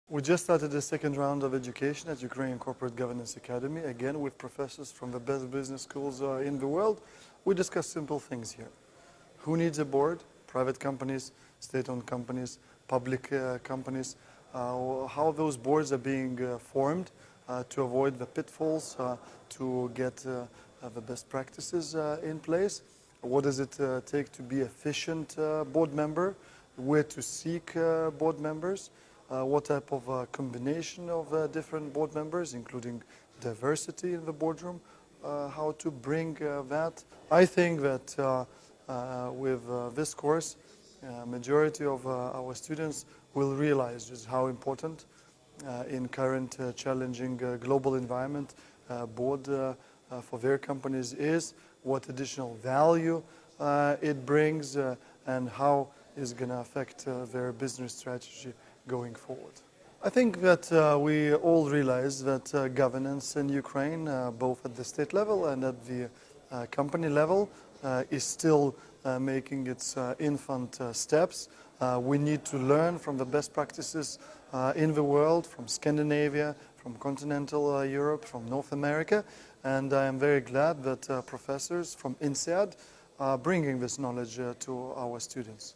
We just started the second round of education at Ukrainian Corporate Governance Academy, again with professors from the best business schools in the world. We discuss simple things here. Who needs a board? Private companies, state-owned companies, public companies. How those boards are being formed to avoid the pitfalls, to get the best practices in place. What does it take to be efficient board member? Where to seek board members? What type of combination of different board members, including diversity in the boardroom, how to bring that. I think that with this course, majority of our students will realize just how important in current challenging global environment board for their companies is, what additional value it brings, and how it's going to affect their business strategy going forward. I think that we all realize that governance in Ukraine, both at the state level and at the company level, is still making its infant steps. We need to learn from the best practices in the world, from Scandinavia, from continental Europe, from North America, and I am very glad that professors from INSEAD are bringing this knowledge to our students.